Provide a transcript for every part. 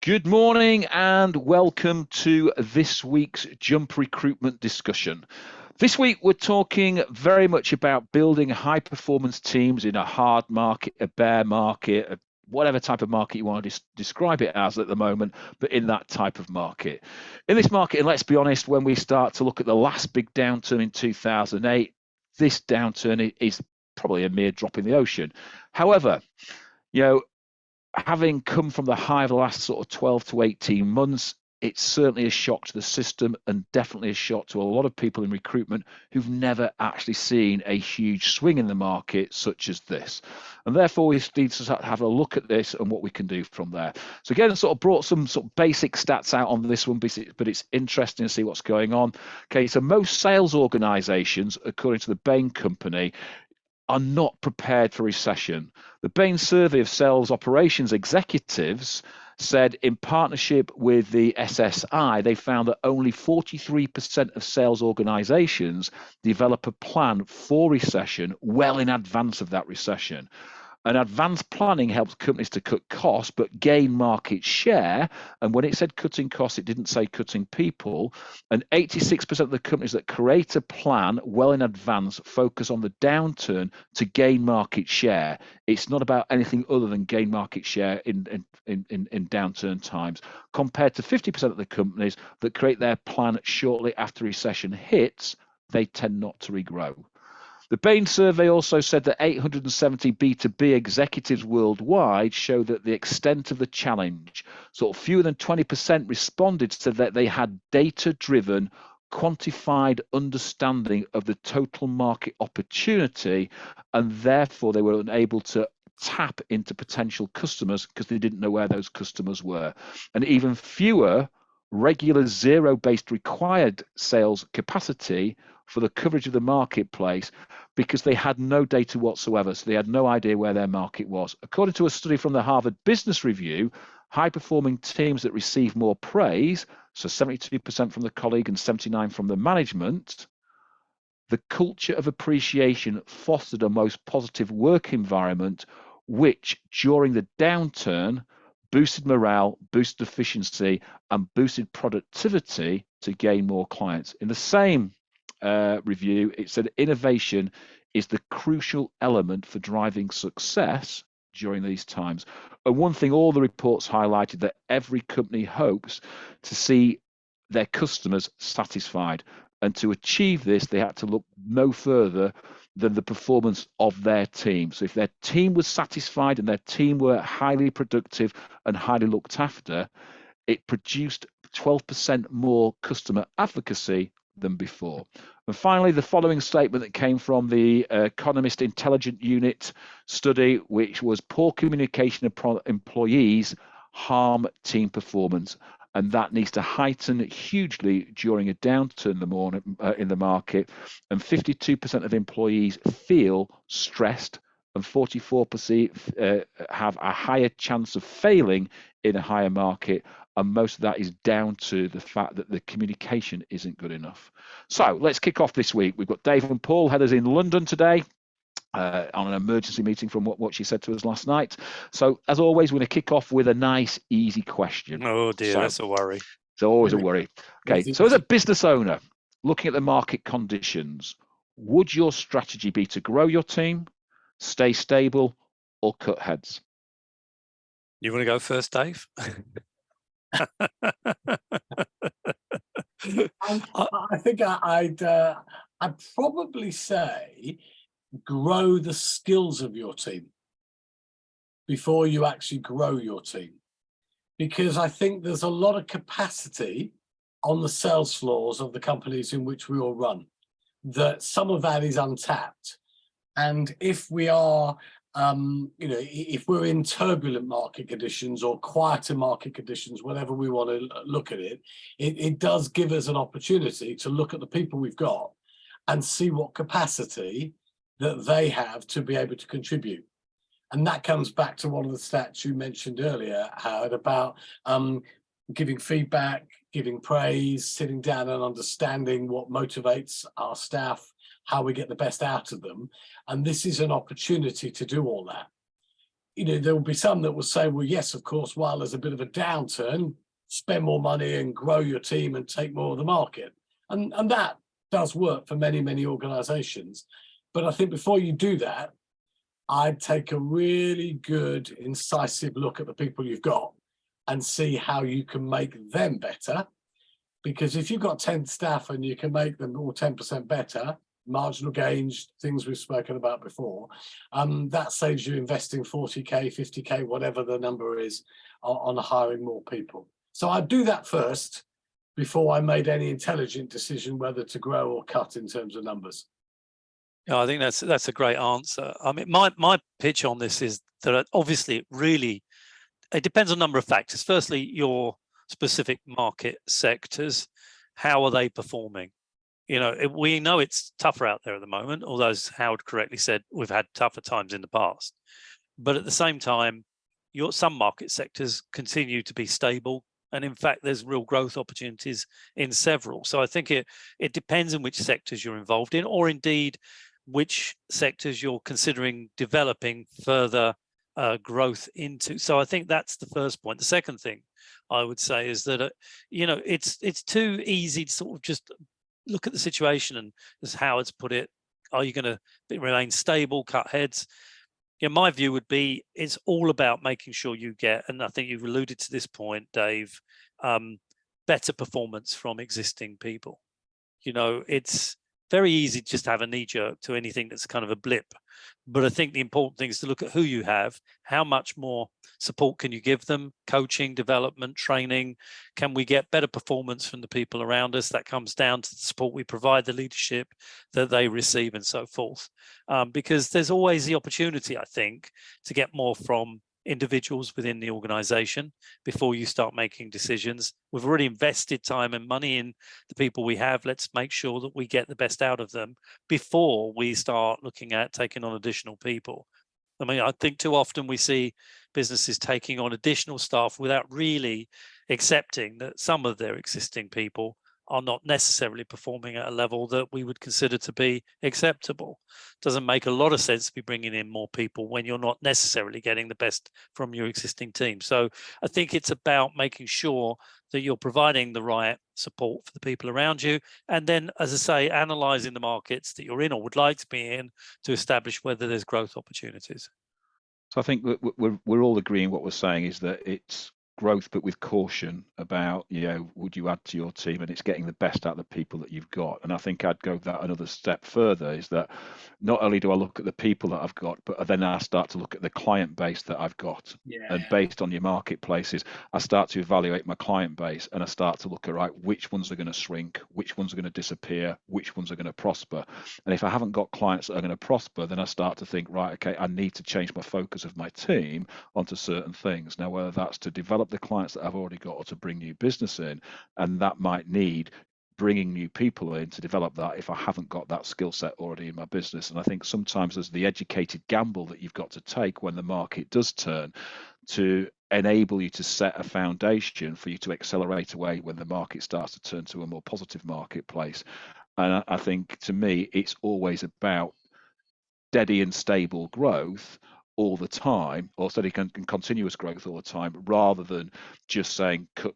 Good morning and welcome to this week's Jump Recruitment discussion. This week we're talking very much about building high performance teams in a hard market, a bear market, whatever type of market you want to describe it as at the moment, but in that type of market. In this market, and let's be honest, when we start to look at the last big downturn in 2008, this downturn is probably a mere drop in the ocean. However, having come from the high of the last sort of 12 to 18 months, it's certainly a shock to the system and definitely a shock to a lot of people in recruitment who've never actually seen a huge swing in the market such as this. And therefore, we need to have a look at this and what we can do from there. So again, I sort of brought some sort of basic stats out on this one, but it's interesting to see what's going on. Okay, so most sales organizations, according to the Bain Company, are not prepared for recession. The Bain survey of sales operations executives said in partnership with the SSI, they found that only 43% of sales organizations develop a plan for recession well in advance of that recession. And advanced planning helps companies to cut costs, but gain market share. And when it said cutting costs, it didn't say cutting people. And 86% of the companies that create a plan well in advance focus on the downturn to gain market share. It's not about anything other than gain market share in downturn times, compared to 50% of the companies that create their plan shortly after recession hits. They tend not to regrow. The Bain survey also said that 870 B2B executives worldwide show that the extent of the challenge, sort of fewer than 20% responded, said that they had data-driven, quantified understanding of the total market opportunity, and therefore they were unable to tap into potential customers because they didn't know where those customers were. And even fewer regular zero-based required sales capacity for the coverage of the marketplace because they had no data whatsoever. So they had no idea where their market was. According to a study from the Harvard Business Review, high-performing teams that receive more praise, so 72% from the colleague and 79% from the management, the culture of appreciation fostered a most positive work environment, which during the downturn boosted morale, boosted efficiency, and boosted productivity to gain more clients. In the same review, it said innovation is the crucial element for driving success during these times. And one thing all the reports highlighted, that every company hopes to see their customers satisfied. And to achieve this, they had to look no further than the performance of their team. So if their team was satisfied and their team were highly productive and highly looked after, it produced 12% more customer advocacy than before. And finally, the following statement that came from the Economist Intelligence Unit study, which was poor communication of employees harm team performance. And that needs to heighten hugely during a downturn in the market. And 52% of employees feel stressed, and 44% have a higher chance of failing in a higher market. And most of that is down to the fact that the communication isn't good enough. So let's kick off this week. We've got Dave and Paul. Heather's in London today. On an emergency meeting from what she said to us last night. So as always, we're going to kick off with a nice, easy question. Oh dear, that's a worry. It's always a worry. Okay, so as a business owner, looking at the market conditions, would your strategy be to grow your team, stay stable, or cut heads? You want to go first, Dave? I think I'd probably say grow the skills of your team before you actually grow your team, because I think there's a lot of capacity on the sales floors of the companies in which we all run, that some of that is untapped. And if we are if we're in turbulent market conditions or quieter market conditions, whatever we want to look at it, it does give us an opportunity to look at the people we've got and see what capacity that they have to be able to contribute. And that comes back to one of the stats you mentioned earlier, Howard, about giving feedback, giving praise, sitting down and understanding what motivates our staff, how we get the best out of them. And this is an opportunity to do all that. there will be some that will say, well, yes, of course, while there's a bit of a downturn, spend more money and grow your team and take more of the market. And that does work for many, many organizations. But I think before you do that, I'd take a really good, incisive look at the people you've got and see how you can make them better. Because if you've got 10 staff and you can make them all 10% better, marginal gains, things we've spoken about before, that saves you investing 40K, 50K, whatever the number is, on hiring more people. So I'd do that first before I made any intelligent decision whether to grow or cut in terms of numbers. Yeah, I think that's a great answer. I mean, my pitch on this is that obviously it depends on a number of factors. Firstly, your specific market sectors, how are they performing? We know it's tougher out there at the moment, although as Howard correctly said, we've had tougher times in the past. But at the same time, some market sectors continue to be stable. And in fact, there's real growth opportunities in several. So I think it depends on which sectors you're involved in, or indeed which sectors you're considering developing further growth into. So I think that's the first point. The second thing I would say is that, it's too easy to sort of just look at the situation and, as Howard's put it, are you going to remain stable, cut heads? My view would be it's all about making sure you get, and I think you've alluded to this point, Dave, better performance from existing people. It's very easy just to have a knee jerk to anything that's kind of a blip. But I think the important thing is to look at who you have, how much more support can you give them, coaching, development, training. Can we get better performance from the people around us? That comes down to the support we provide, the leadership that they receive and so forth. Because there's always the opportunity, I think, to get more from individuals within the organization before you start making decisions. We've already invested time and money in the people we have. Let's make sure that we get the best out of them before we start looking at taking on additional people. I mean, I think too often we see businesses taking on additional staff without really accepting that some of their existing people are not necessarily performing at a level that we would consider to be acceptable. Doesn't make a lot of sense to be bringing in more people when you're not necessarily getting the best from your existing team. So I think it's about making sure that you're providing the right support for the people around you. And then, as I say, analysing the markets that you're in or would like to be in to establish whether there's growth opportunities. So I think we're all agreeing what we're saying is that it's growth, but with caution about, would you add to your team, and it's getting the best out of the people that you've got. And I think I'd go that another step further, is that not only do I look at the people that I've got, but then I start to look at the client base that I've got. And based on your marketplaces, I start to evaluate my client base, and I start to look at, right, which ones are going to shrink, which ones are going to disappear, which ones are going to prosper. And if I haven't got clients that are going to prosper, then I start to think, right, okay, I need to change my focus of my team onto certain things. Now, whether that's to develop the clients that I've already got or to bring new business in, and that might need bringing new people in to develop that if I haven't got that skill set already in my business. And I think sometimes there's the educated gamble that you've got to take when the market does turn to enable you to set a foundation for you to accelerate away when the market starts to turn to a more positive marketplace. And I think, to me, it's always about steady and stable growth all the time, or steady and continuous growth all the time, rather than just saying cut,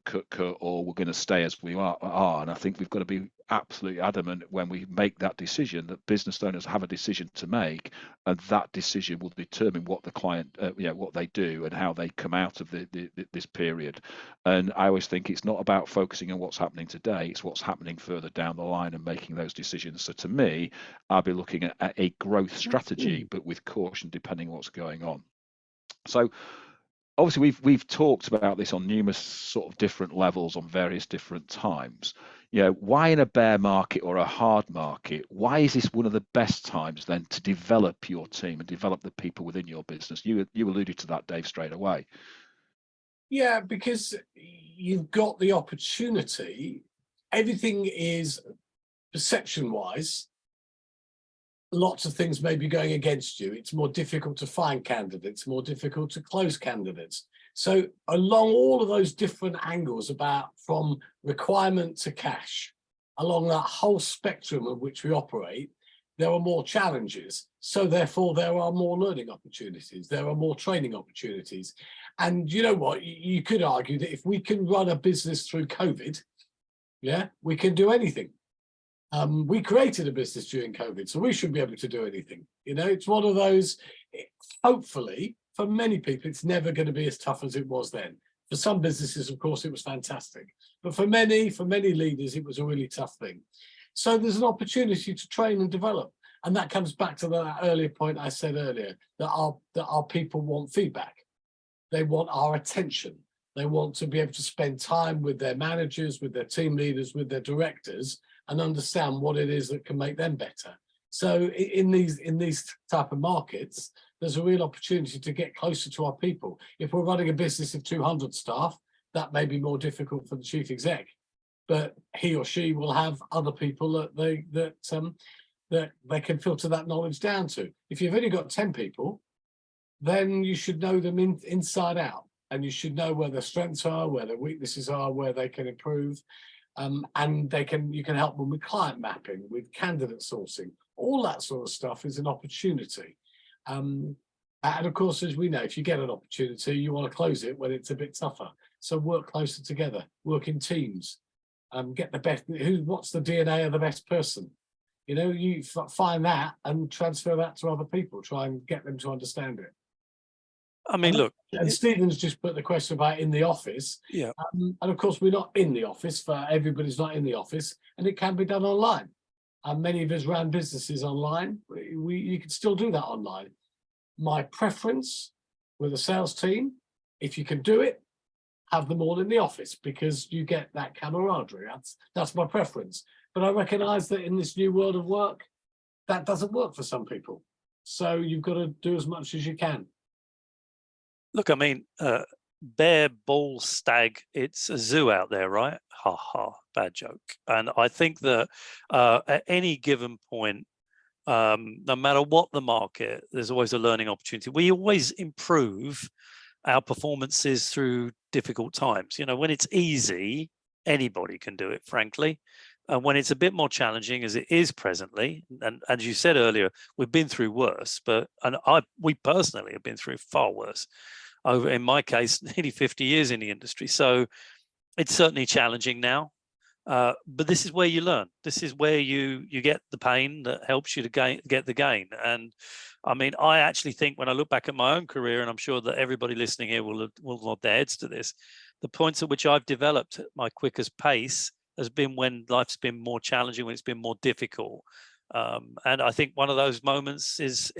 or we're going to stay as we are. And I think we've got to be absolutely adamant when we make that decision that business owners have a decision to make, and that decision will determine what the client, what they do and how they come out of this period. And I always think it's not about focusing on what's happening today; it's what's happening further down the line and making those decisions. So to me, I'll be looking at a growth strategy, but with caution, depending on what's going on. So obviously we've talked about this on numerous sort of different levels on various different times. Why in a bear market or a hard market, why is this one of the best times then to develop your team and develop the people within your business? You alluded to that, Dave, straight away. Yeah, because you've got the opportunity. Everything is perception-wise. Lots of things may be going against you. It's more difficult to find candidates, more difficult to close candidates. So along all of those different angles, about from requirement to cash, along that whole spectrum of which we operate, there are more challenges. So therefore, there are more learning opportunities. There are more training opportunities. And you know what? You could argue that if we can run a business through COVID, yeah, we can do anything. We created a business during COVID, so we should be able to do anything. You know, it's one of those, hopefully, for many people, it's never going to be as tough as it was then. For some businesses, of course, it was fantastic. But for many leaders, it was a really tough thing. So there's an opportunity to train and develop. And that comes back to that earlier point I said earlier, that our people want feedback. They want our attention. They want to be able to spend time with their managers, with their team leaders, with their directors, and understand what it is that can make them better. So in these type of markets, there's a real opportunity to get closer to our people. If we're running a business of 200 staff, that may be more difficult for the chief exec, but he or she will have other people that they can filter that knowledge down to. If you've only got 10 people, then you should know them inside out, and you should know where their strengths are, where their weaknesses are, where they can improve. And you can help them with client mapping, with candidate sourcing. All that sort of stuff is an opportunity. And of course, as we know, if you get an opportunity, you want to close it when it's a bit tougher. So work closer together, work in teams, get the best. What's the DNA of the best person? You know, you find that and transfer that to other people. Try and get them to understand it. I mean, look. And Stephen's just put the question about in the office. Yeah. And of course, we're not in the office. For everybody's not in the office, and it can be done online. And many of us ran businesses online. You can still do that online. My preference with a sales team, if you can do it, have them all in the office, because you get that camaraderie. That's my preference. But I recognise that in this new world of work, that doesn't work for some people. So you've got to do as much as you can. Look, I mean, bear, bull, stag, it's a zoo out there, right? Ha ha, bad joke. And I think that at any given point, no matter what the market, there's always a learning opportunity. We always improve our performances through difficult times. You know, when it's easy, anybody can do it, frankly. And when it's a bit more challenging, as it is presently, and as you said earlier, we've been through worse, we personally have been through far worse. Over, in my case, nearly 50 years in the industry. So it's certainly challenging now, but this is where you learn. This is where you get the pain that helps you to get the gain. And I mean, I actually think when I look back at my own career, and I'm sure that everybody listening here will nod their heads to this, the points at which I've developed at my quickest pace has been when life's been more challenging, when it's been more difficult. And I think one of those moments is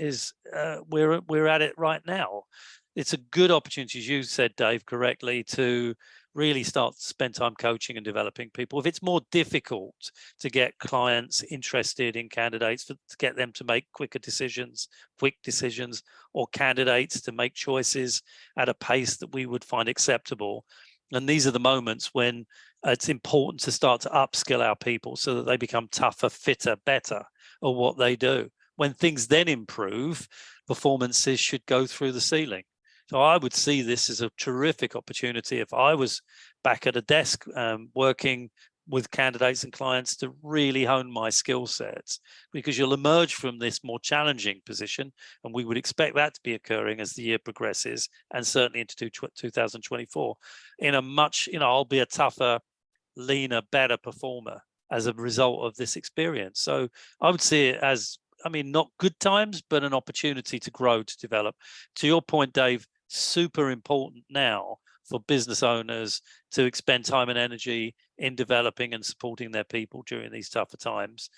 we're at it right now. It's a good opportunity, as you said, Dave, correctly, to really start to spend time coaching and developing people. If it's more difficult to get clients interested in candidates, to get them to make quick decisions, or candidates to make choices at a pace that we would find acceptable. And these are the moments when it's important to start to upskill our people so that they become tougher, fitter, better at what they do. When things then improve, performances should go through the ceiling. So I would see this as a terrific opportunity if I was back at a desk working with candidates and clients to really hone my skill sets, because you'll emerge from this more challenging position, and we would expect that to be occurring as the year progresses, and certainly into 2024, in a much, I'll be a tougher, leaner, better performer as a result of this experience. So I would see it as, not good times, but an opportunity to grow, to develop. To your point, Dave, super important now for business owners to expend time and energy in developing and supporting their people during these tougher times,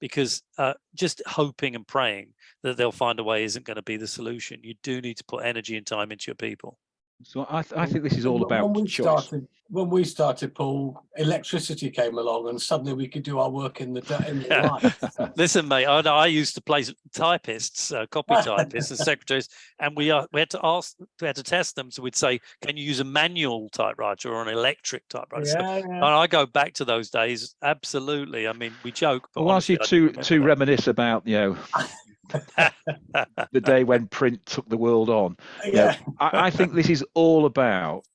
because just hoping and praying that they'll find a way isn't going to be the solution. You do need to put energy and time into your people. So I think this is all about choice. When we started, Paul, electricity came along, and suddenly we could do our work in the light. Listen, mate, I used to place typists, copy typists, and secretaries, and we had to test them. So we'd say, "Can you use a manual typewriter or an electric typewriter?" And I go back to those days. Absolutely. We joke, but whilst you two reminisce about the day when print took the world on. I think this is all about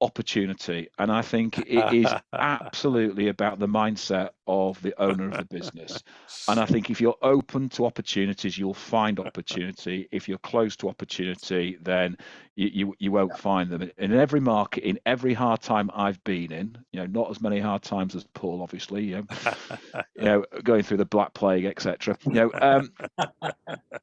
opportunity. And I think it is absolutely about the mindset of the owner of the business. And I think if you're open to opportunities, you'll find opportunity. If you're closed to opportunity, then you won't find them. In every market, in every hard time I've been in, not as many hard times as Paul, obviously, going through the Black Plague, etc.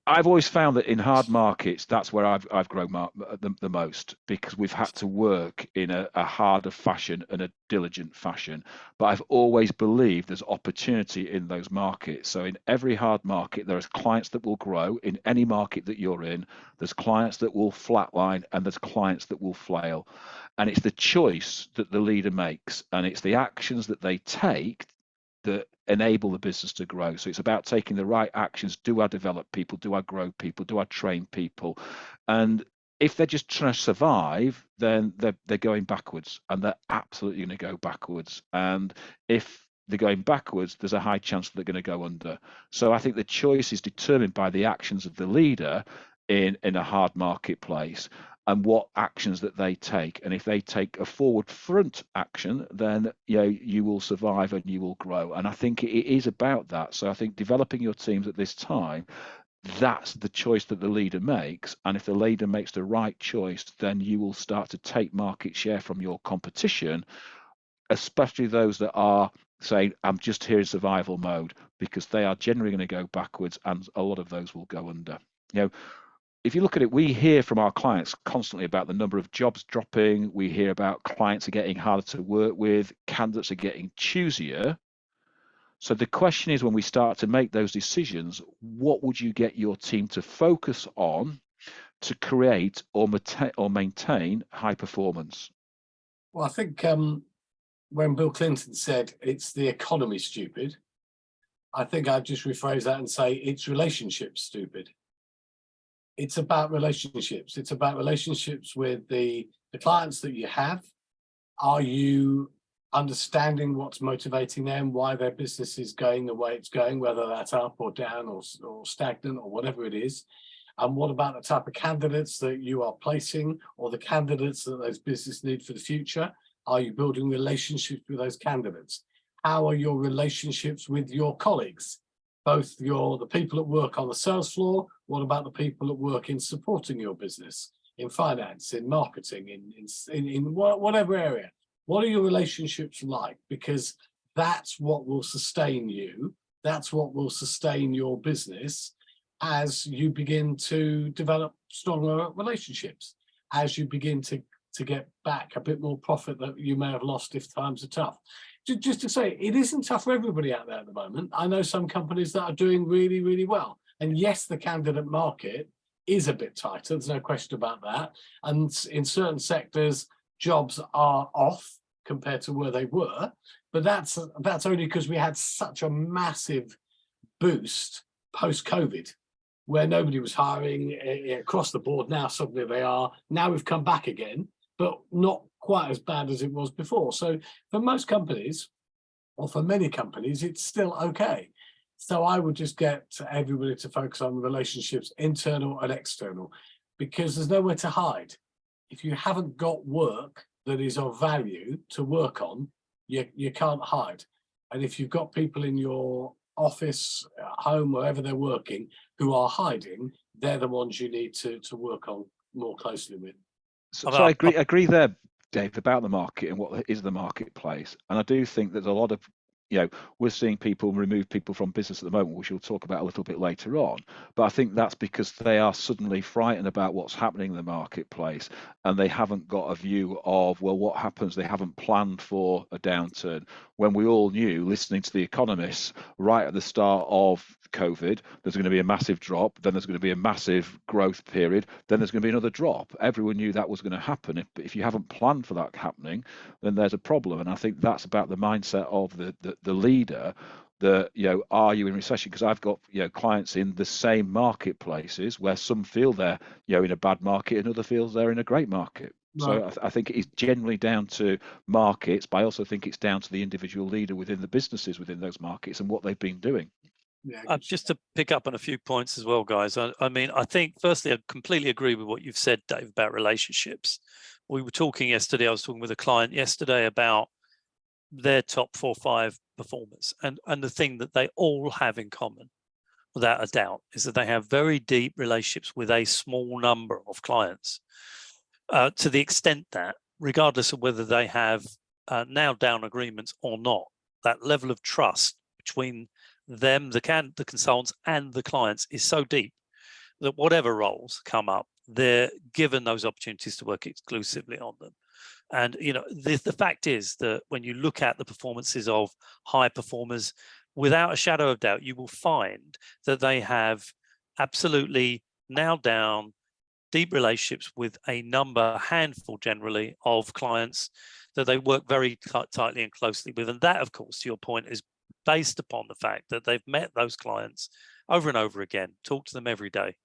I've always found that in hard markets, that's where I've grown the most, because we've had to work in a harder fashion and a diligent fashion. But I've always believed there's opportunity in those markets. So in every hard market, there are clients that will grow. In any market that you're in, there's clients that will flatline and there's clients that will flail. And it's the choice that the leader makes, and it's the actions that they take that enable the business to grow. So it's about taking the right actions. Do I develop people? Do I grow people? Do I train people? And if they're just trying to survive, then they're going backwards, and they're absolutely going to go backwards. And if they're going backwards, there's a high chance that they're going to go under. So I think the choice is determined by the actions of the leader in a hard marketplace, and what actions that they take. And if they take a forward front action, then you will survive and you will grow. And I think it is about that. So I think developing your teams at this time, that's the choice that the leader makes. And if the leader makes the right choice, then you will start to take market share from your competition, especially those that are saying, I'm just here in survival mode, because they are generally going to go backwards, and a lot of those will go under. If you look at it, we hear from our clients constantly about the number of jobs dropping. We hear about clients are getting harder to work with, candidates are getting choosier. So the question is, when we start to make those decisions, what would you get your team to focus on to create or maintain high performance? Well, I think when Bill Clinton said it's the economy stupid, I think I'd just rephrase that and say it's relationships stupid. It's about relationships. It's about relationships with the clients that you have. Are you understanding what's motivating them, why their business is going the way it's going, whether that's up or down or stagnant or whatever it is? And what about the type of candidates that you are placing, or the candidates that those businesses need for the future? Are you building relationships with those candidates? How are your relationships with your colleagues? Both the people that work on the sales floor. What about the people that work in supporting your business, in finance, in marketing, in whatever area? What are your relationships like? Because that's what will sustain you. That's what will sustain your business as you begin to develop stronger relationships, as you begin to get back a bit more profit that you may have lost if times are tough. Just to say, it isn't tough for everybody out there at the moment. I know some companies that are doing really, really well. And yes, the candidate market is a bit tighter. There's no question about that. And in certain sectors, jobs are off compared to where they were. But that's only because we had such a massive boost post-COVID, where nobody was hiring across the board. Now suddenly they are. Now we've come back again, but not quite as bad as it was before. So for most companies, or for many companies, it's still okay. So I would just get everybody to focus on relationships, internal and external, because there's nowhere to hide. If you haven't got work that is of value to work on, you can't hide. And if you've got people in your office, home, wherever they're working, who are hiding, they're the ones you need to work on more closely with. So I agree there, Dave, about the market and what is the marketplace. And I do think there's a lot of, we're seeing people remove people from business at the moment, which we'll talk about a little bit later on. But I think that's because they are suddenly frightened about what's happening in the marketplace, and they haven't got a view of, well, what happens? They haven't planned for a downturn. When we all knew, listening to the economists right at the start of COVID, there's going to be a massive drop, then there's going to be a massive growth period, then there's going to be another drop. Everyone knew that was going to happen. If you haven't planned for that happening, then there's a problem. And I think that's about the mindset of the leader, that, are you in recession? Because I've got, clients in the same marketplaces where some feel they're, in a bad market and other feels they're in a great market. Right. So I think it's generally down to markets, but I also think it's down to the individual leader within the businesses within those markets and what they've been doing. Yeah, just to pick up on a few points as well, guys. I mean, I think firstly, I completely agree with what you've said, Dave, about relationships. We were talking yesterday, I was talking with a client yesterday about their top 4 or 5 performers, and the thing that they all have in common, without a doubt, is that they have very deep relationships with a small number of clients, to the extent that regardless of whether they have nailed down agreements or not, that level of trust between them, the consultants and the clients is so deep that whatever roles come up, they're given those opportunities to work exclusively on them. And the fact is that when you look at the performances of high performers, without a shadow of doubt, you will find that they have absolutely nailed down deep relationships with a handful generally of clients that they work very tightly and closely with. And that, of course, to your point, is based upon the fact that they've met those clients over and over again, talk to them every day.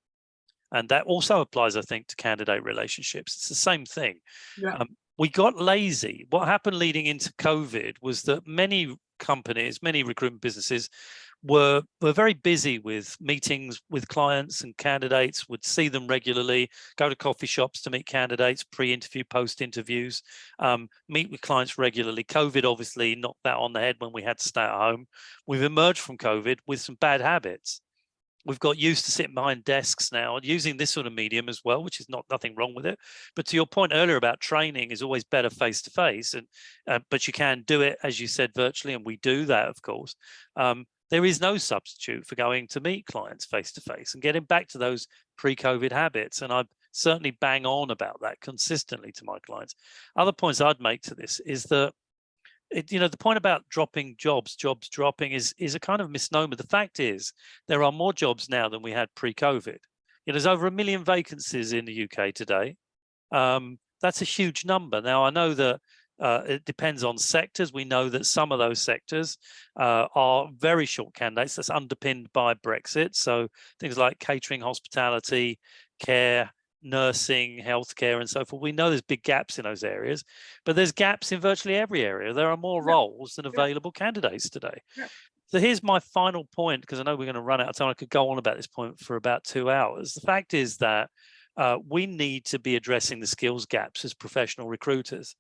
And that also applies, I think, to candidate relationships. It's the same thing. Yeah. We got lazy. What happened leading into COVID was that many companies, many recruitment businesses were very busy with meetings with clients and candidates, would see them regularly, go to coffee shops to meet candidates, pre-interview, post-interviews, meet with clients regularly. COVID obviously knocked that on the head when we had to stay at home. We've emerged from COVID with some bad habits. We've got used to sitting behind desks now, using this sort of medium as well, which is nothing wrong with it. But to your point earlier about training is always better face to face, and but you can do it, as you said, virtually, and we do that, of course. There is no substitute for going to meet clients face to face and getting back to those pre-COVID habits. And I certainly bang on about that consistently to my clients. Other points I'd make to this is that the point about jobs dropping is a kind of misnomer. The fact is there are more jobs now than we had pre-COVID. There's over 1 million vacancies in the UK today. That's a huge number. Now, I know that it depends on sectors. We know that some of those sectors are very short candidates. That's underpinned by Brexit. So things like catering, hospitality, care, nursing, healthcare, and so forth. We know there's big gaps in those areas, but there's gaps in virtually every area. There are more roles than available candidates today. So here's my final point, because I know we're going to run out of time. I could go on about this point for about 2 hours. The fact is that we need to be addressing the skills gaps as professional recruiters.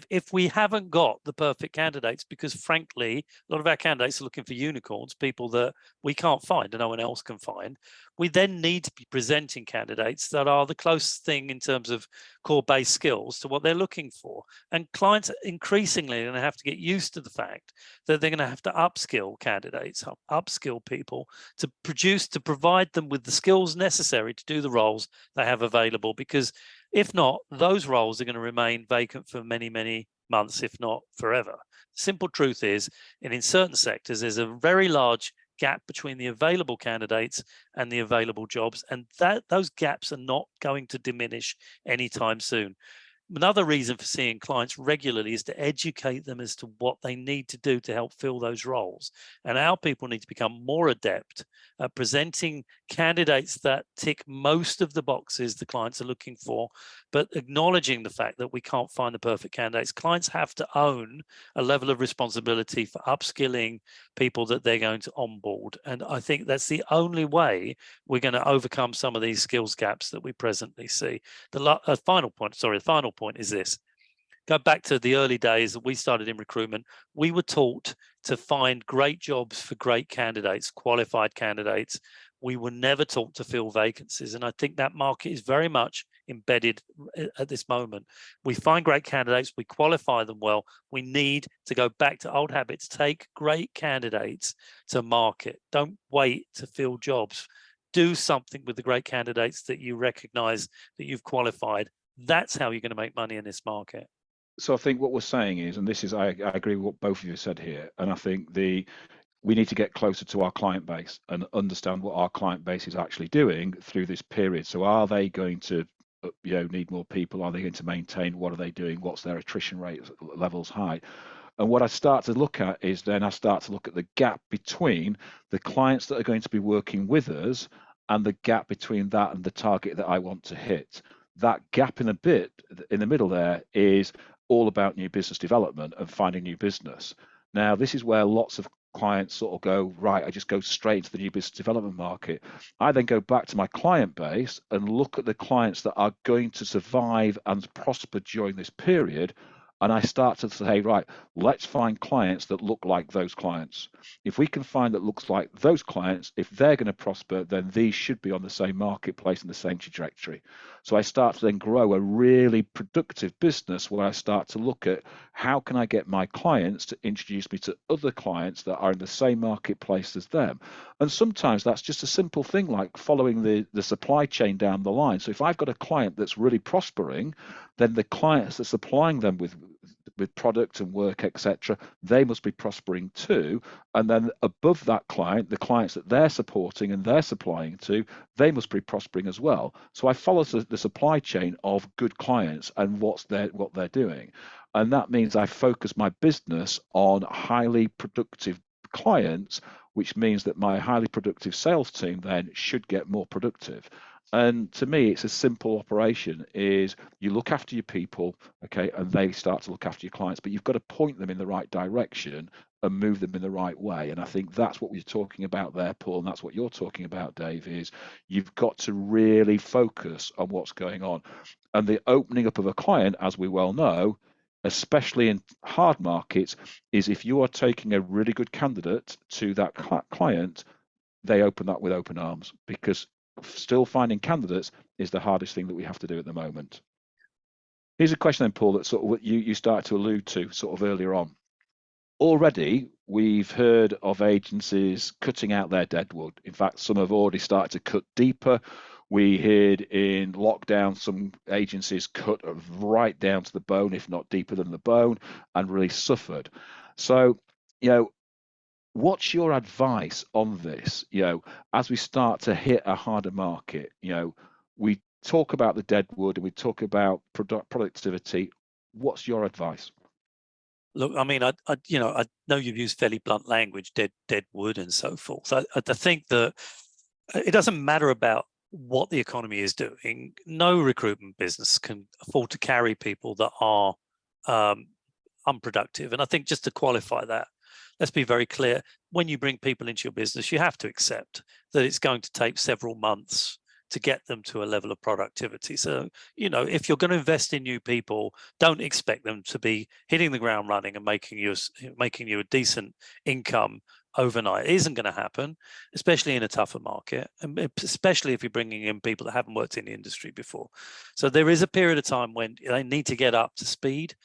If we haven't got the perfect candidates, because frankly, a lot of our candidates are looking for unicorns, people that we can't find and no one else can find, we then need to be presenting candidates that are the closest thing in terms of core-based skills to what they're looking for. And clients increasingly are going to have to get used to the fact that they're going to have to upskill candidates, upskill people to provide them with the skills necessary to do the roles they have available, because if not, those roles are going to remain vacant for many, many months, if not forever. The simple truth is, and in certain sectors, there's a very large gap between the available candidates and the available jobs, and those gaps are not going to diminish anytime soon. Another reason for seeing clients regularly is to educate them as to what they need to do to help fill those roles. And our people need to become more adept at presenting candidates that tick most of the boxes the clients are looking for, but acknowledging the fact that we can't find the perfect candidates. Clients have to own a level of responsibility for upskilling people that they're going to onboard. And I think that's the only way we're going to overcome some of these skills gaps that we presently see. The final point is this. Go back to the early days that we started in recruitment. We were taught to find great jobs for great candidates, qualified candidates. We were never taught to fill vacancies. And I think that market is very much embedded at this moment. We find great candidates, we qualify them well. We need to go back to old habits, take great candidates to market. Don't wait to fill jobs. Do something with the great candidates that you recognize that you've qualified. That's how you're going to make money in this market. So I think what we're saying is, and this is, I agree with what both of you said here, and I think we need to get closer to our client base and understand what our client base is actually doing through this period. So are they going to need more people? Are they going to maintain? What are they doing? What's their attrition rate levels high? And what I start to look at is then I start to look at the gap between the clients that are going to be working with us and the gap between that and the target that I want to hit. That gap in the middle there is all about new business development and finding new business. Now, this is where lots of clients sort of go, right, I just go straight into the new business development market. I then go back to my client base and look at the clients that are going to survive and prosper during this period. And I start to say, right, let's find clients that look like those clients. If we can find that looks like those clients, if they're going to prosper, then these should be on the same marketplace and the same trajectory. So I start to then grow a really productive business where I start to look at how can I get my clients to introduce me to other clients that are in the same marketplace as them. And sometimes that's just a simple thing like following the supply chain down the line. So if I've got a client that's really prospering, then the clients that are supplying them with product and work, etc., they must be prospering too. And then above that client, the clients that they're supporting and they're supplying to, they must be prospering as well. So I follow the supply chain of good clients and what they're doing. And that means I focus my business on highly productive clients, which means that my highly productive sales team then should get more productive. And to me, it's a simple operation is you look after your people, okay, and they start to look after your clients, but you've got to point them in the right direction and move them in the right way. And I think that's what we're talking about there, Paul, and that's what you're talking about, Dave, is you've got to really focus on what's going on. And the opening up of a client, as we well know, especially in hard markets, is if you are taking a really good candidate to that client, they open that with open arms, because still finding candidates is the hardest thing that we have to do at the moment. Here's a question then, Paul, that sort of what you started to allude to sort of earlier on. Already, we've heard of agencies cutting out their dead wood. In fact, some have already started to cut deeper. We heard in lockdown, some agencies cut right down to the bone, if not deeper than the bone, and really suffered. So, what's your advice on this? As we start to hit a harder market, we talk about the dead wood and we talk about productivity. What's your advice? Look, I mean, I know you've used fairly blunt language, dead wood and so forth. So I think that it doesn't matter about what the economy is doing. No recruitment business can afford to carry people that are unproductive. And I think just to qualify that, let's be very clear. When you bring people into your business, you have to accept that it's going to take several months to get them to a level of productivity. So, if you're going to invest in new people, don't expect them to be hitting the ground running and making you a decent income overnight. It isn't going to happen, especially in a tougher market, and especially if you're bringing in people that haven't worked in the industry before. So there is a period of time when they need to get up to speed.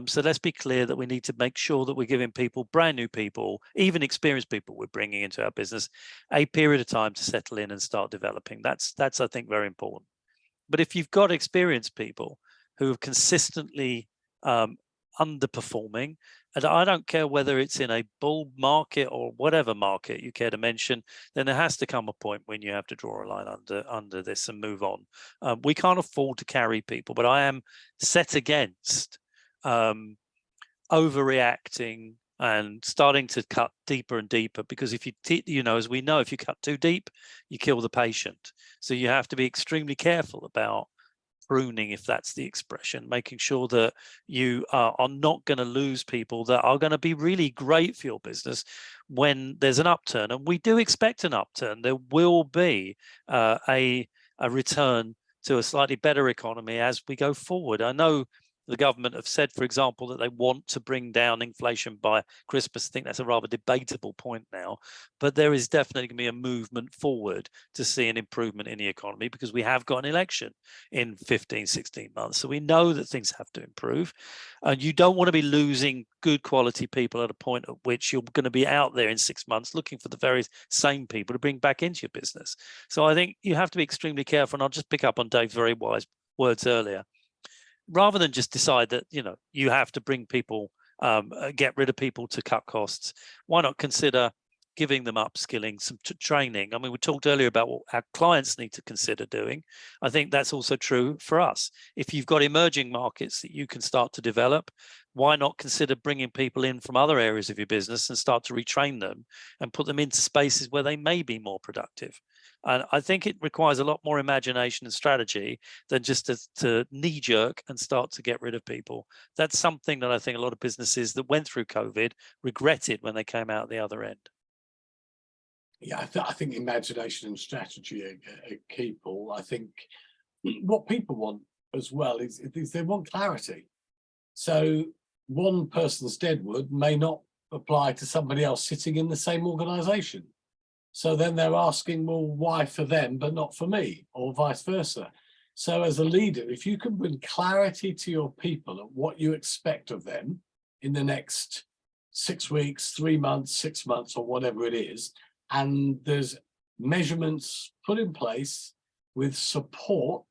So let's be clear that we need to make sure that we're giving people, brand new people, even experienced people we're bringing into our business, a period of time to settle in and start developing. That's I think, very important. But if you've got experienced people who are consistently underperforming, and I don't care whether it's in a bull market or whatever market you care to mention, then there has to come a point when you have to draw a line under this and move on. We can't afford to carry people, but I am set against overreacting and starting to cut deeper and deeper, because if as we know, if you cut too deep, you kill the patient. So you have to be extremely careful about pruning, if that's the expression, making sure that you are not going to lose people that are going to be really great for your business when there's an upturn. And we do expect an upturn. There will be a return to a slightly better economy as we go forward. I know the government have said, for example, that they want to bring down inflation by Christmas. I think that's a rather debatable point now, but there is definitely going to be a movement forward to see an improvement in the economy, because we have got an election in 15, 16 months. So we know that things have to improve, and you don't want to be losing good quality people at a point at which you're going to be out there in 6 months looking for the very same people to bring back into your business. So I think you have to be extremely careful, and I'll just pick up on Dave's very wise words earlier. Rather than just decide that you have to bring people, get rid of people to cut costs, why not consider giving them upskilling, some training. I mean, we talked earlier about what our clients need to consider doing. I think that's also true for us. If you've got emerging markets that you can start to develop, why not consider bringing people in from other areas of your business and start to retrain them and put them into spaces where they may be more productive? And I think it requires a lot more imagination and strategy than just to knee jerk and start to get rid of people. That's something that I think a lot of businesses that went through COVID regretted when they came out the other end. Yeah, I think imagination and strategy are key, Paul. I think what people want as well is they want clarity. So one person's deadwood may not apply to somebody else sitting in the same organization. So then they're asking, well, why for them, but not for me, or vice versa. So as a leader, if you can bring clarity to your people at what you expect of them in the next 6 weeks, 3 months, 6 months, or whatever it is, and there's measurements put in place with support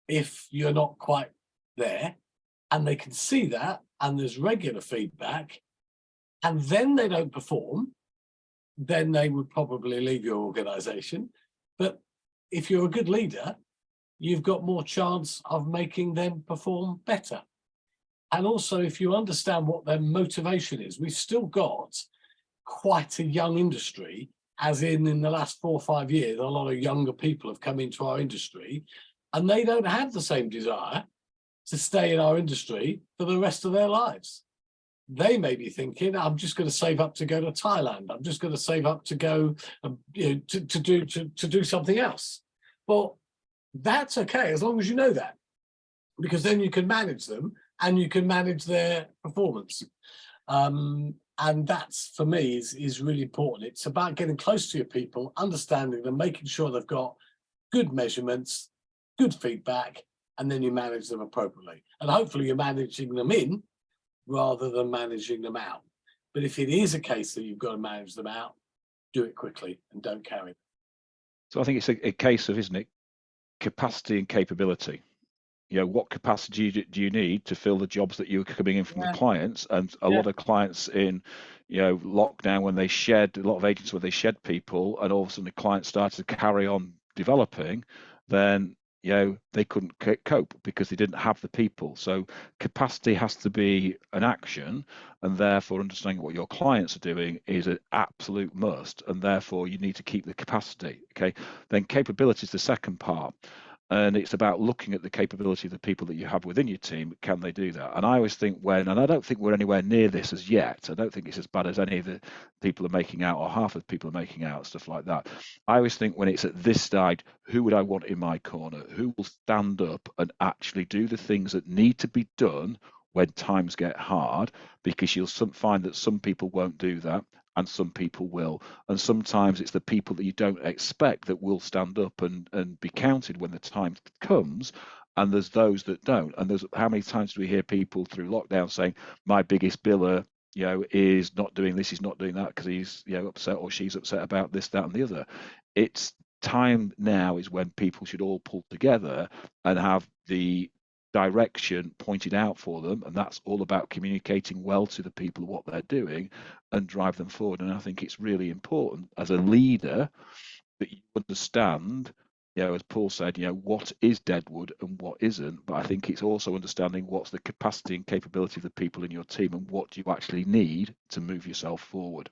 if you're not quite there, and they can see that, and there's regular feedback, and then they don't perform, then they would probably leave your organization. But if you're a good leader, you've got more chance of making them perform better. And also, if you understand what their motivation is, we've still got quite a young industry, as in the last 4 or 5 years, a lot of younger people have come into our industry, and they don't have the same desire to stay in our industry for the rest of their lives. They may be thinking, I'm just going to save up to go to Thailand. I'm just going to save up to go to do something else. Well, that's okay, as long as you know that, because then you can manage them and you can manage their performance. And that's, for me, is really important. It's about getting close to your people, understanding them, making sure they've got good measurements, good feedback, and then you manage them appropriately. And hopefully you're managing them in rather than managing them out. But if it is a case that you've got to manage them out, do it quickly and don't carry them. So I think it's a case of, isn't it, capacity and capability. You know, what capacity do you need to fill the jobs that you're coming in from the clients? And a lot of clients in, lockdown, when they shed, a lot of agents where they shed people, and all of a sudden the clients started to carry on developing, then they couldn't cope because they didn't have the people. So capacity has to be an action, and therefore understanding what your clients are doing is an absolute must, and therefore you need to keep the capacity. Okay, then capability is the second part, and it's about looking at the capability of the people that you have within your team. Can they do that? And I always think and I don't think we're anywhere near this as yet. I don't think it's as bad as any of the people are making out, or half of the people are making out, stuff like that. I always think when it's at this side, who would I want in my corner? Who will stand up and actually do the things that need to be done when times get hard? Because you'll find that some people won't do that, and some people will. And sometimes it's the people that you don't expect that will stand up and be counted when the time comes. And there's those that don't. And there's how many times do we hear people through lockdown saying, my biggest biller, is not doing this, he's not doing that because he's, upset, or she's upset about this, that, and the other. It's time now is when people should all pull together and have the direction pointed out for them, and that's all about communicating well to the people what they're doing and drive them forward. And I think it's really important as a leader that you understand, as Paul said, what is deadwood and what isn't. But I think it's also understanding what's the capacity and capability of the people in your team, and what do you actually need to move yourself forward.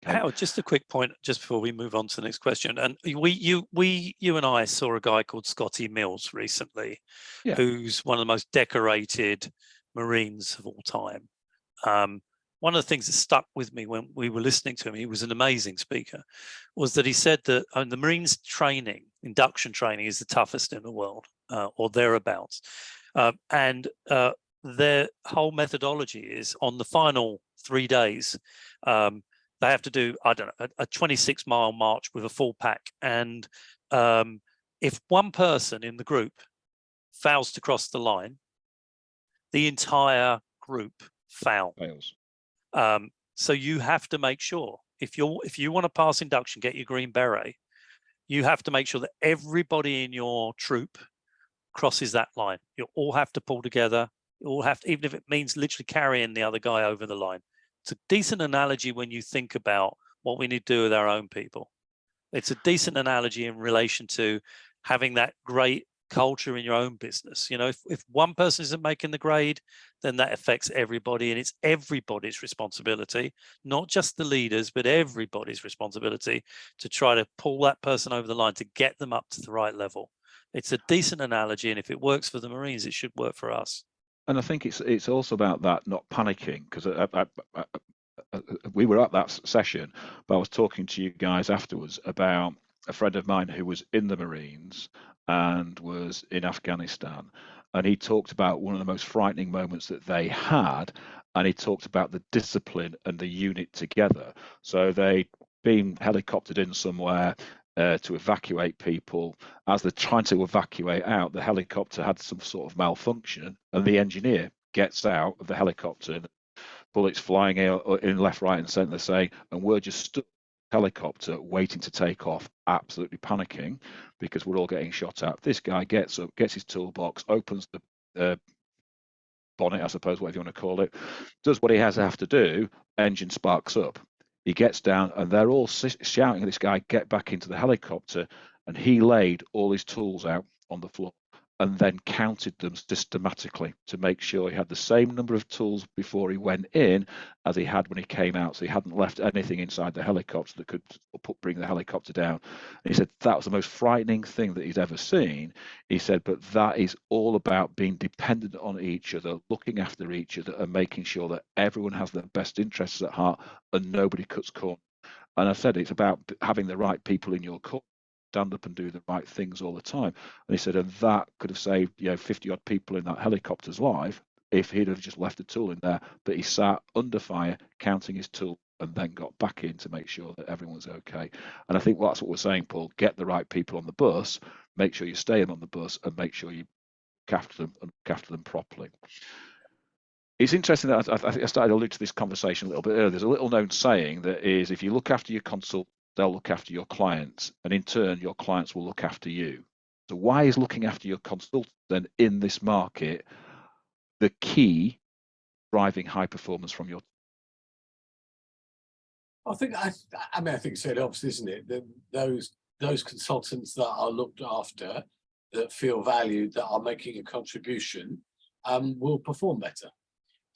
Okay. Howard, just a quick point just before we move on to the next question. And you and I saw a guy called Scotty Mills recently, who's one of the most decorated Marines of all time. One of the things that stuck with me when we were listening to him, he was an amazing speaker, was that he said that the Marines training, induction training, is the toughest in the world, or thereabouts. And their whole methodology is on the final 3 days, they have to do, I don't know, a 26-mile march with a full pack. And if one person in the group fails to cross the line, the entire group fails. So you have to make sure, if you want to pass induction, get your green beret, you have to make sure that everybody in your troop crosses that line. You all have to pull together. You all have to, even if it means literally carrying the other guy over the line. It's a decent analogy when you think about what we need to do with our own people. It's a decent analogy in relation to having that great culture in your own business. You know, if one person isn't making the grade, then that affects everybody, and it's everybody's responsibility, not just the leaders, but everybody's responsibility to try to pull that person over the line to get them up to the right level. It's a decent analogy, and if it works for the Marines, it should work for us. And I think it's also about that, not panicking, because we were at that session, but I was talking to you guys afterwards about a friend of mine who was in the Marines and was in Afghanistan, and he talked about one of the most frightening moments that they had, and he talked about the discipline and the unit together. So they'd been helicoptered in somewhere to evacuate people. As they're trying to evacuate out, the helicopter had some sort of malfunction, and the engineer gets out of the helicopter, bullets flying in left, right, and centre, saying, and we're just stuck helicopter waiting to take off, absolutely panicking because we're all getting shot at. This guy gets up, gets his toolbox, opens the bonnet, I suppose, whatever you want to call it, does what he has to have to do, engine sparks up. He gets down and they're all shouting at this guy, get back into the helicopter, and he laid all his tools out on the floor and then counted them systematically to make sure he had the same number of tools before he went in as he had when he came out. So he hadn't left anything inside the helicopter that could bring the helicopter down. And he said that was the most frightening thing that he's ever seen. He said, but that is all about being dependent on each other, looking after each other, and making sure that everyone has their best interests at heart and nobody cuts corners. And I said it's about having the right people in your corner, stand up and do the right things all the time. And he said, and that could have saved 50 odd people in that helicopter's life if he'd have just left a tool in there. But he sat under fire counting his tool and then got back in to make sure that everyone's okay. And I think that's what we're saying, Paul. Get the right people on the bus, make sure you stay on the bus, and make sure you look after them and look after them properly. It's interesting that I think I started to allude to this conversation a little bit earlier. There's a little known saying that is, if you look after your consultant, they'll look after your clients, and in turn, your clients will look after you. So why is looking after your consultant then in this market the key driving high performance from your? I think it's so obvious, isn't it? That those consultants that are looked after, that feel valued, that are making a contribution, will perform better.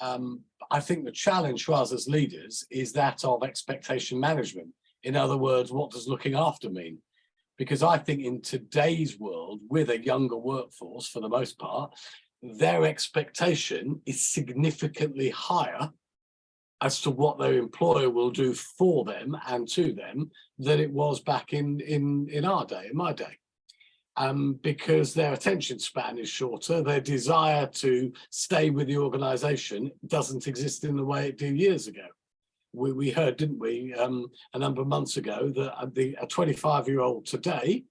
I think the challenge for us as leaders is that of expectation management. In other words, what does looking after mean? Because I think in today's world, with a younger workforce, for the most part, their expectation is significantly higher as to what their employer will do for them and to them than it was back in our day, in my day. Because their attention span is shorter, their desire to stay with the organization doesn't exist in the way it did years ago. We heard, didn't we, a number of months ago, that a 25-year-old today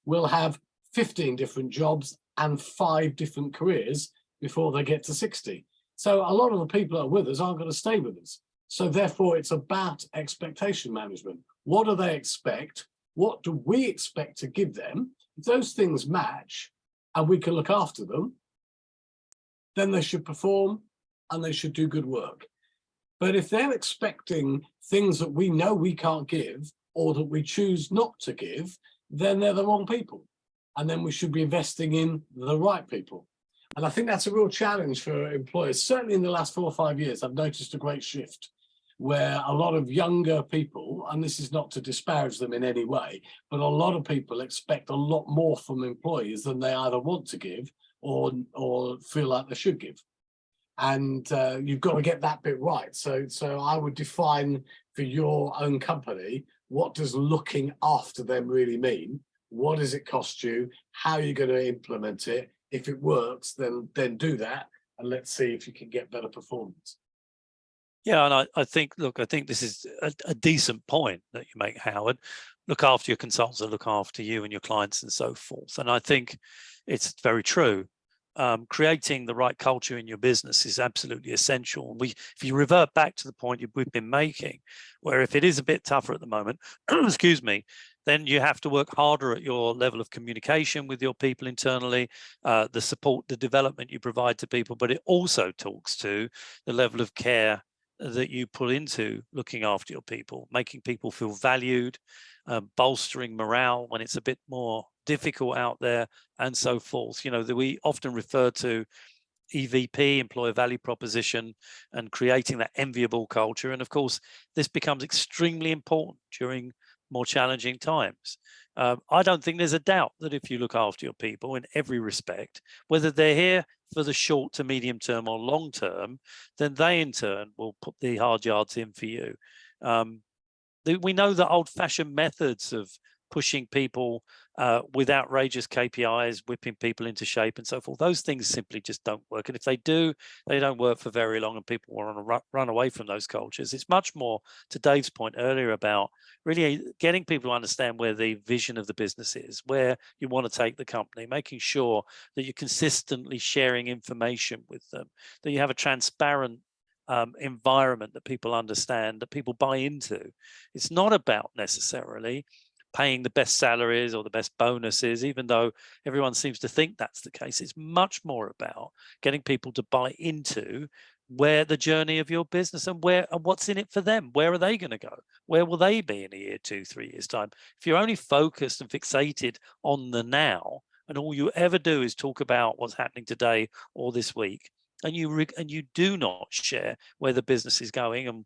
will have 15 different jobs and 5 different careers before they get to 60. So a lot of the people that are with us aren't going to stay with us. So therefore, it's about expectation management. What do they expect? What do we expect to give them? If those things match and we can look after them, then they should perform and they should do good work. But if they're expecting things that we know we can't give or that we choose not to give, then they're the wrong people. And then we should be investing in the right people. And I think that's a real challenge for employers. Certainly in the last 4 or 5 years, I've noticed a great shift where a lot of younger people, and this is not to disparage them in any way, but a lot of people expect a lot more from employees than they either want to give or feel like they should give. And you've got to get that bit right. So I would define for your own company, what does looking after them really mean? What does it cost you? How are you going to implement it? If it works, then do that, and let's see if you can get better performance. Yeah, and I think this is a decent point that you make, Howard. Look after your consultants, look after you and your clients and so forth. And I think it's very true. Creating the right culture in your business is absolutely essential. And if you revert back to the point we've been making, where if it is a bit tougher at the moment, excuse me, then you have to work harder at your level of communication with your people internally, the support, the development you provide to people, but it also talks to the level of care that you put into looking after your people, making people feel valued, bolstering morale when it's a bit more difficult out there, and so forth. You know, that we often refer to EVP, employer value proposition, and creating that enviable culture. And of course, this becomes extremely important during more challenging times. I don't think there's a doubt that if you look after your people in every respect, whether they're here for the short to medium term or long term, then they in turn will put the hard yards in for you. We know that old-fashioned methods of pushing people with outrageous KPIs, whipping people into shape and so forth, those things simply just don't work. And if they do, they don't work for very long, and people want to run away from those cultures. It's much more, to Dave's point earlier, about really getting people to understand where the vision of the business is, where you want to take the company, making sure that you're consistently sharing information with them, that you have a transparent environment that people understand, that people buy into. It's not about necessarily paying the best salaries or the best bonuses, even though everyone seems to think that's the case. It's much more about getting people to buy into where the journey of your business and what's in it for them. Where are they going to go? Where will they be in a year, 2, 3 years time? If you're only focused and fixated on the now, and all you ever do is talk about what's happening today or this week, and you do not share where the business is going and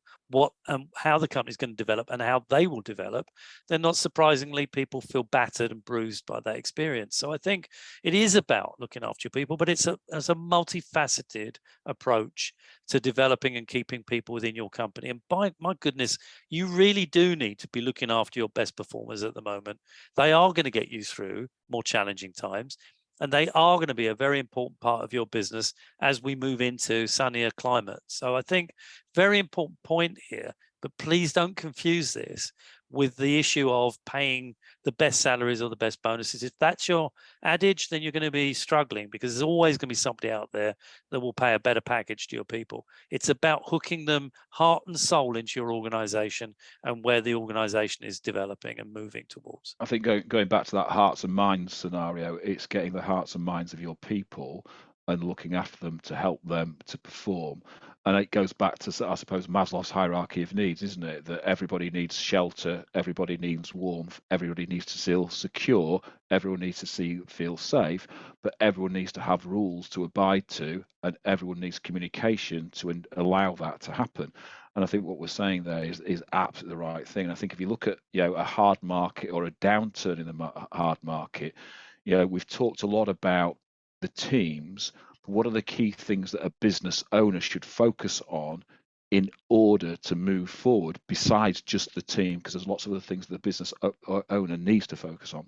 how the company is going to develop and how they will develop, then not surprisingly, people feel battered and bruised by that experience. So I think it is about looking after your people, but it's a multifaceted approach to developing and keeping people within your company. And by my goodness, you really do need to be looking after your best performers at the moment. They are going to get you through more challenging times, and they are going to be a very important part of your business as we move into sunnier climates. So I think very important point here, but please don't confuse this with the issue of paying the best salaries or the best bonuses. If that's your adage, then you're going to be struggling, because there's always going to be somebody out there that will pay a better package to your people. It's about hooking them heart and soul into your organization and where the organization is developing and moving towards. I think going back to that hearts and minds scenario, it's getting the hearts and minds of your people and looking after them to help them to perform. And it goes back to, I suppose, Maslow's hierarchy of needs, isn't it? That everybody needs shelter, everybody needs warmth, everybody needs to feel secure, everyone needs to feel safe, but everyone needs to have rules to abide to, and everyone needs communication to allow that to happen. And I think what we're saying there is absolutely the right thing. And I think if you look at a hard market or a downturn in the hard market, we've talked a lot about the teams. What are the key things that a business owner should focus on in order to move forward besides just the team? Because there's lots of other things that the business owner needs to focus on.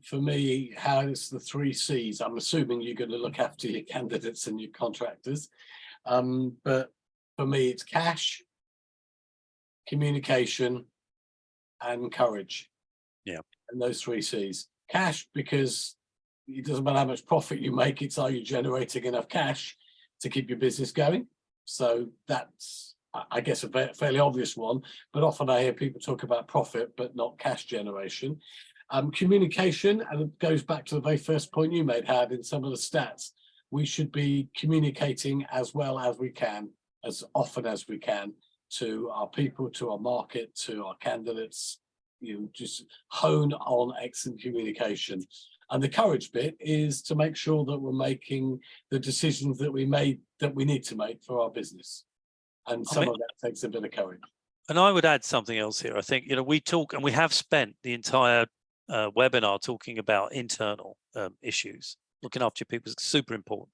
For me, how it's the 3 C's. I'm assuming you're going to look after your candidates and your contractors. But for me, it's cash, communication, and courage. Yeah. And those 3 C's. Cash, because it doesn't matter how much profit you make, it's are you generating enough cash to keep your business going? So that's, I guess, a fairly obvious one, but often I hear people talk about profit, but not cash generation. Communication, and it goes back to the very first point you made, Howard, in some of the stats. We should be communicating as well as we can, as often as we can, to our people, to our market, to our candidates. Just hone on excellent communication. And the courage bit is to make sure that we're making the decisions that we need to make for our business. And some of that takes a bit of courage. And I would add something else here. I think, we talk, and we have spent the entire webinar talking about internal issues. Looking after your people is super important.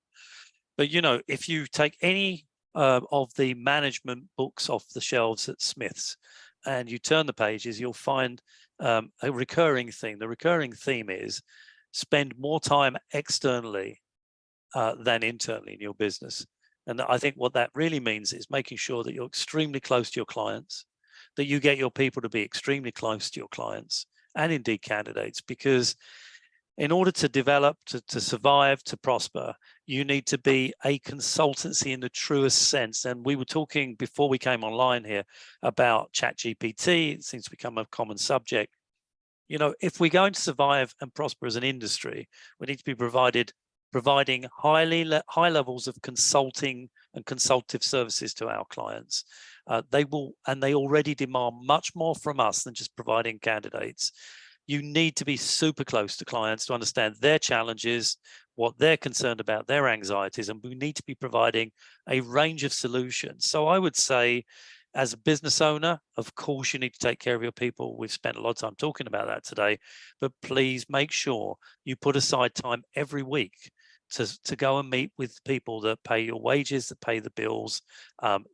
But, if you take any of the management books off the shelves at Smith's and you turn the pages, you'll find a recurring theme. The recurring theme is spend more time externally than internally in your business. And I think what that really means is making sure that you're extremely close to your clients, that you get your people to be extremely close to your clients and indeed candidates, because in order to develop, to survive, to prosper, you need to be a consultancy in the truest sense. And we were talking before we came online here about ChatGPT. It seems to become a common subject. If we're going to survive and prosper as an industry, we need to be provided providing high levels of consulting and consultative services to our clients. They already demand much more from us than just providing candidates. You need to be super close to clients to understand their challenges, what they're concerned about, their anxieties, and we need to be providing a range of solutions. So I would say, as a business owner, of course, you need to take care of your people. We've spent a lot of time talking about that today, but please make sure you put aside time every week to go and meet with people that pay your wages, that pay the bills,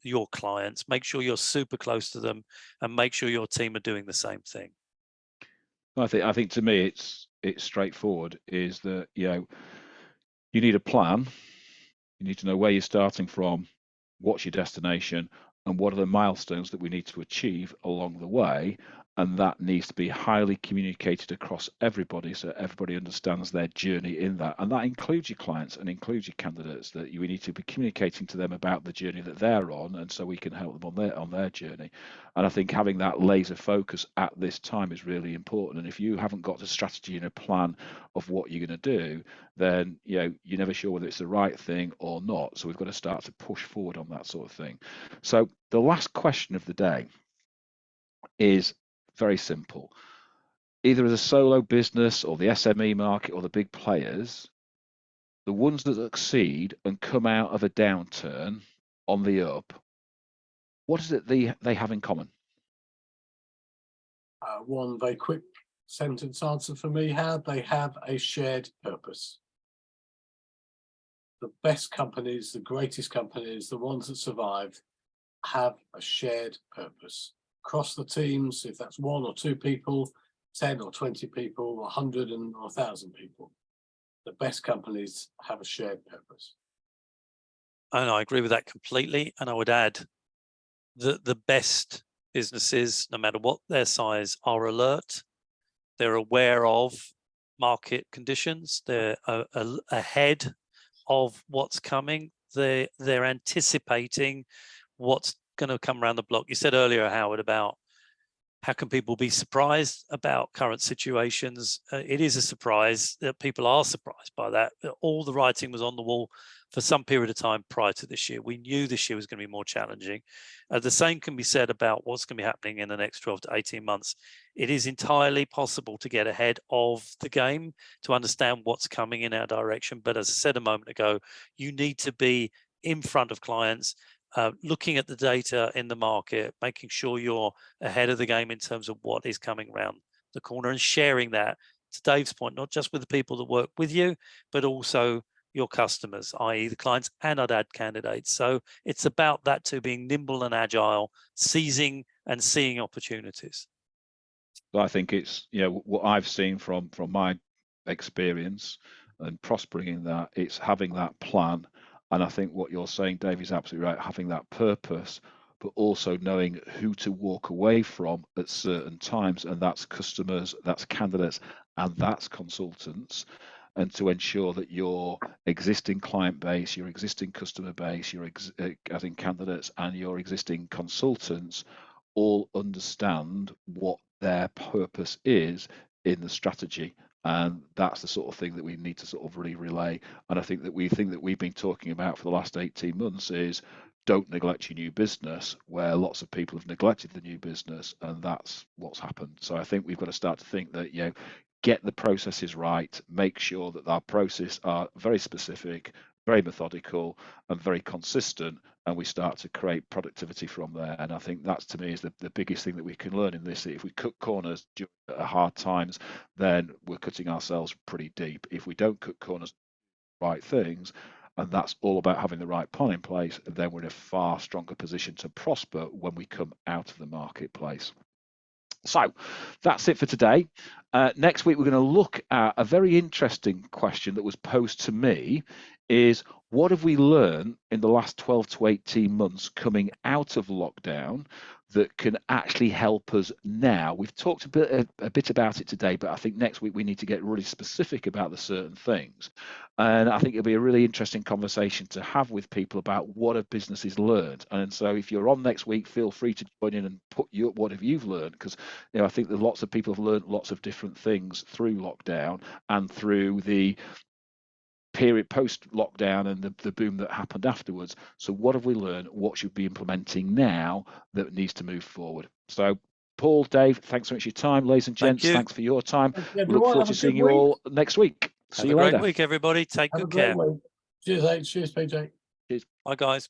your clients. Make sure you're super close to them and make sure your team are doing the same thing. I think to me it's straightforward, is that you need a plan. You need to know where you're starting from, what's your destination, and what are the milestones that we need to achieve along the way. And that needs to be highly communicated across everybody, so everybody understands their journey in that. And that includes your clients and includes your candidates, that we need to be communicating to them about the journey that they're on, and so we can help them on their journey. And I think having that laser focus at this time is really important. And if you haven't got a strategy and a plan of what you're going to do, then you're never sure whether it's the right thing or not. So we've got to start to push forward on that sort of thing. So the last question of the day is very simple. Either as a solo business or the SME market or the big players, the ones that succeed and come out of a downturn on the up, what is it they have in common? One very quick sentence answer for me, Howard: they have a shared purpose. The best companies, the greatest companies, the ones that survive, have a shared purpose. Across the teams, if that's 1 or 2 people, 10 or 20 people, 100 and 1,000 people, the best companies have a shared purpose. And I agree with that completely. And I would add that the best businesses, no matter what their size, are alert. They're aware of market conditions. They're ahead of what's coming. They're anticipating what's going to come around the block. You said earlier, Howard, about how can people be surprised about current situations. It is a surprise that people are surprised by that. All the writing was on the wall for some period of time prior to this year. We knew this year was going to be more challenging. The same can be said about what's going to be happening in the next 12 to 18 months. It is entirely possible to get ahead of the game, to understand what's coming in our direction. But as I said a moment ago, you need to be in front of clients, looking at the data in the market, making sure you're ahead of the game in terms of what is coming around the corner, and sharing that, to Dave's point, not just with the people that work with you, but also your customers, i.e. the clients, and I'd add candidates. So it's about that too, being nimble and agile, seizing and seeing opportunities. I think it's, what I've seen from my experience and prospering in that, it's having that plan. And I think what you're saying, Dave, is absolutely right, having that purpose, but also knowing who to walk away from at certain times. And that's customers, that's candidates, and that's consultants. And to ensure that your existing client base, your existing customer base, your candidates and your existing consultants all understand what their purpose is in the strategy. And that's the sort of thing that we need to sort of really relay. And I think that we've been talking about for the last 18 months is don't neglect your new business, where lots of people have neglected the new business, and that's what's happened. So I think we've got to start to think that, get the processes right, make sure that our processes are very specific, very methodical, and very consistent, and we start to create productivity from there. And I think that's, to me, is the biggest thing that we can learn in this. If we cut corners during hard times, then we're cutting ourselves pretty deep. If we don't cut corners, right things, and that's all about having the right plan in place, then we're in a far stronger position to prosper when we come out of the marketplace. So that's it for today. Next week, we're going to look at a very interesting question that was posed to me, is what have we learned in the last 12 to 18 months coming out of lockdown that can actually help us now? We've talked a bit about it today, but I think next week we need to get really specific about the certain things. And I think it'll be a really interesting conversation to have with people about what have businesses learned. And so if you're on next week, feel free to join in and put what have you learned, because I think that lots of people have learned lots of different things through lockdown and through the period post lockdown and the boom that happened afterwards. So what have we learned? What should we be implementing now that needs to move forward? So Paul, Dave, thanks so much for your time. Ladies and gents, thanks for your time. We look forward to seeing you all next week. See you later. Have a great week, everybody. Take good care. Cheers, PJ. Bye, guys.